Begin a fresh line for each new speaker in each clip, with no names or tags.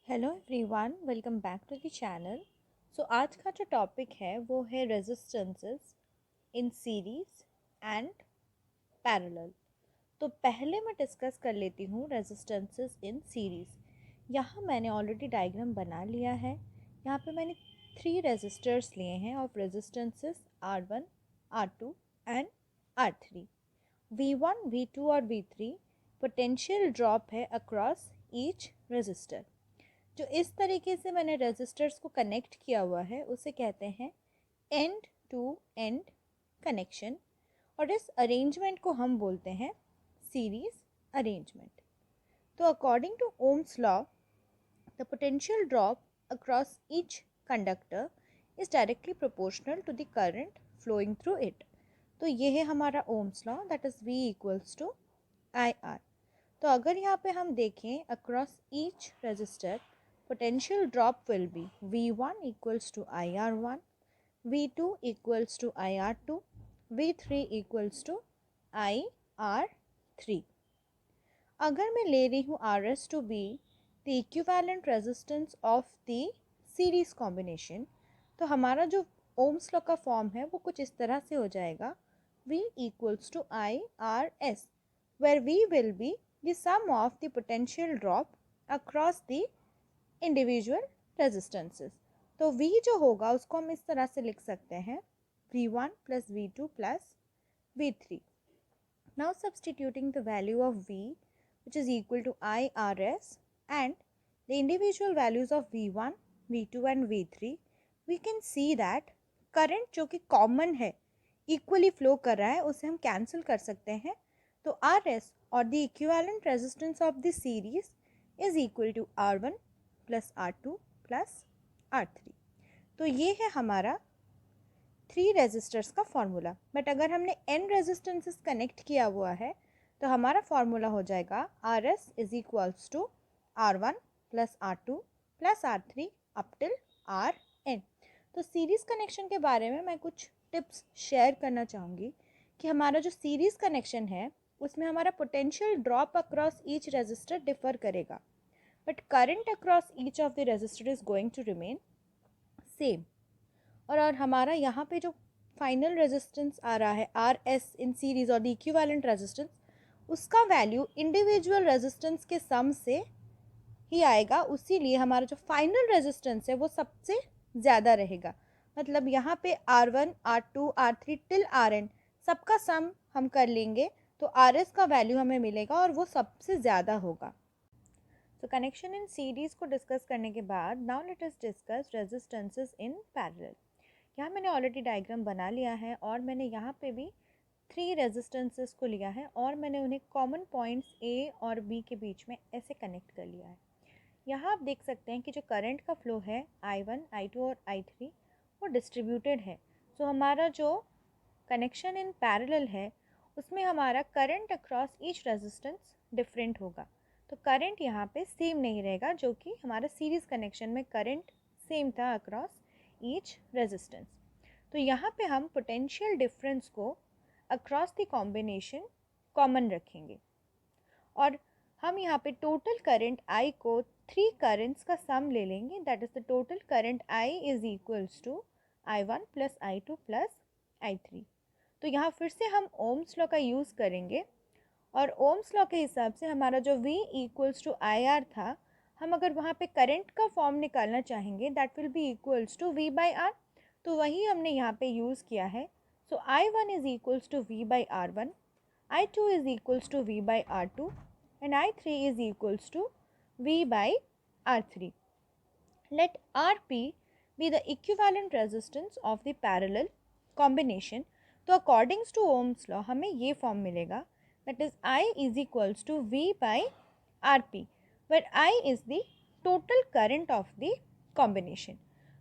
Hello everyone, welcome back to the channel. आज का जो टॉपिक है वो है resistances in series and parallel. तो पहले मैं डिस्कस कर लेती हूँ रेजिस्टेंसेस इन सीरीज। यहाँ मैंने ऑलरेडी डायग्राम बना लिया है। यहाँ पे मैंने 3 रेजिस्टर्स लिए हैं of resistances R1, R2 and R3। V1, V2 और V3 पोटेंशियल ड्रॉप है अक्रॉस ईच रेजिस्टर। जो इस तरीके से मैंने रेजिस्टर्स को कनेक्ट किया हुआ है उसे कहते हैं एंड टू एंड कनेक्शन, और इस अरेंजमेंट को हम बोलते हैं सीरीज अरेंजमेंट। तो according to Ohm's law, the potential drop across each conductor is directly proportional to the current flowing through it. तो ये है हमारा Ohm's law, that is V equals to I R. तो अगर यहाँ पे हम देखें across each resistor, potential drop will be V1 equals to IR1, V2 equals to IR2, V3 equals to IR3। अगर मैं ले रही हूँ RS to be the equivalent resistance of the series combination, तो हमारा जो ओम्स लॉ का form है वो कुछ इस तरह से हो जाएगा V equals to IRS, where V will be the sum of the potential drop across the individual resistances. तो V जो होगा उसको हम इस तरह से लिख सकते हैं V1 plus V2 plus V3। Now substituting the value of V which is equal to IRS and the individual values of V1, V2 and V3, we can see that current जो कि कॉमन है, equally flow कर रहा है, उसे हम cancel कर सकते हैं। तो RS और the equivalent resistance of the series is equal to R1 plus R2 plus R3। तो ये है हमारा 3 रेजिस्टर्स का फॉर्मूला। बट अगर हमने n रेजिस्टेंसेस कनेक्ट किया हुआ है तो हमारा फॉर्मूला हो जाएगा RS is equals to R1 plus R2 plus R3 up till Rn। तो सीरीज़ कनेक्शन के बारे में मैं कुछ टिप्स शेयर करना चाहूँगी कि हमारा जो सीरीज़ कनेक्शन है उसमें हमारा potential drop across each resistor differ करेगा, but current across each of the resistor is going to remain same। और हमारा यहाँ पे जो फाइनल रेजिस्टेंस आ रहा है RS इन सीरीज और द इक्विवेलेंट रेजिस्टेंस, उसका वैल्यू इंडिविजुअल रेजिस्टेंस के सम से ही आएगा, उसीलिए हमारा जो फाइनल रेजिस्टेंस है वो सबसे ज़्यादा रहेगा। मतलब यहाँ पे R1, R2, R3 till Rn सबका सम हम कर लेंगे तो RS का वैल्यू हमें मिलेगा और वो सबसे ज़्यादा होगा। तो कनेक्शन इन सीरीज को डिस्कस करने के बाद now let us discuss resistances in parallel. यहाँ मैंने ऑलरेडी डायग्राम बना लिया है और मैंने यहाँ पे भी 3 रेजिस्टेंसेस को लिया है और मैंने उन्हें कॉमन पॉइंट्स A और B के बीच में ऐसे कनेक्ट कर लिया है। यहाँ आप देख सकते हैं कि जो करंट का फ्लो है I1, I2 और I3 वो डिस्ट्रीब्यूटेड है। सो हमारा जो कनेक्शन इन पैरेलल है उसमें हमारा current across each resistance different होगा। तो करंट यहाँ पे सेम नहीं रहेगा, जो कि हमारा सीरीज़ कनेक्शन में करंट सेम था अक्रॉस ईच रेजिस्टेंस। तो यहाँ पे हम पोटेंशियल डिफरेंस को अक्रॉस द कॉम्बिनेशन कॉमन रखेंगे और हम यहाँ पे टोटल करंट I को 3 करंट्स का सम ले लेंगे, that is the total current I is equals to I1 plus I2 plus I3। तो यहाँ फिर से हम ओम्स लॉ का यूज़ करेंगे और ओम्स लॉ के हिसाब से हमारा जो V equals to I R था, हम अगर वहाँ पे करंट का फॉर्म निकालना चाहेंगे that will be equals to V by R. तो वही हमने यहाँ पे यूज़ किया है। So I1 is equals to V by R1, I2 is equals to V by R2 and I3 is equals to V by R3। Let Rp be the equivalent resistance of the parallel combination। तो according to Ohm's law हमें ये form मिलेगा, that is I is equals to V by Rp, where I is the total current of the combination।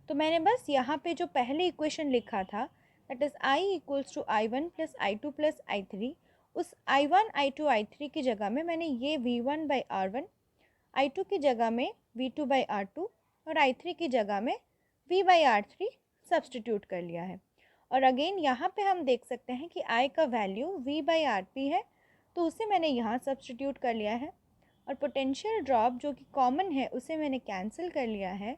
तो मैंने बस यहाँ पे जो पहले इक्वेशन लिखा था that is I equals to I1 plus I2 plus I3, उस I1, I2, I3 की जगह में मैंने ये V1 by R1, I2 की जगह में V2 by R2 और I3 की जगह में V by R3 सब्सटीट्यूट कर लिया है। और अगेन यहाँ पे हम देख सकते हैं कि I का वैल्यू V by Rp है, तो उसे मैंने यहाँ सब्सटीट्यूट कर लिया है। और पोटेंशियल ड्रॉप जो कि कॉमन है उसे मैंने कैंसिल कर लिया है,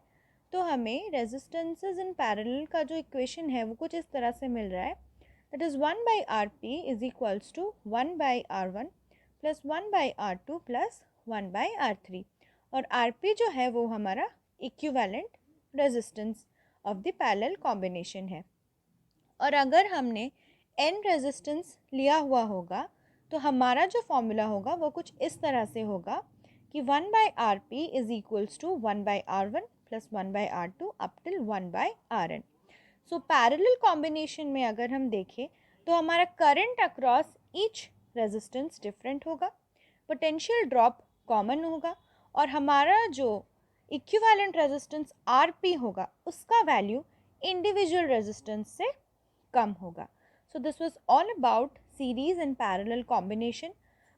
तो हमें रेजिस्टेंसेस इन पैरेलल का जो इक्वेशन है वो कुछ इस तरह से मिल रहा है, that is 1/Rp is equals to 1/R1 plus 1/R2 plus 1/R3। और Rp जो है वो हमारा equivalent resistance of the parallel combination है। और अगर हमने n रेजिस्टेंस लिया हुआ होगा तो हमारा जो फॉर्मूला होगा वो कुछ इस तरह से होगा कि 1/Rp is equals to 1/R1 plus 1/R2 up till 1/Rn। So parallel combination में अगर हम देखें तो हमारा current across each resistance different होगा, पोटेंशियल ड्रॉप कॉमन होगा और हमारा जो इक्विवेलेंट रेजिस्टेंस Rp होगा उसका वैल्यू इंडिविजुअल रेजिस्टेंस से कम होगा। So this was all about series and parallel combination.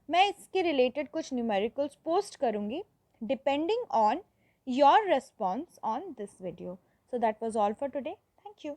मैं इसके रिलेटेड कुछ न्यूमेरिकल्स पोस्ट करूँगी depending on your response on this video. So that was all for today. Thank you.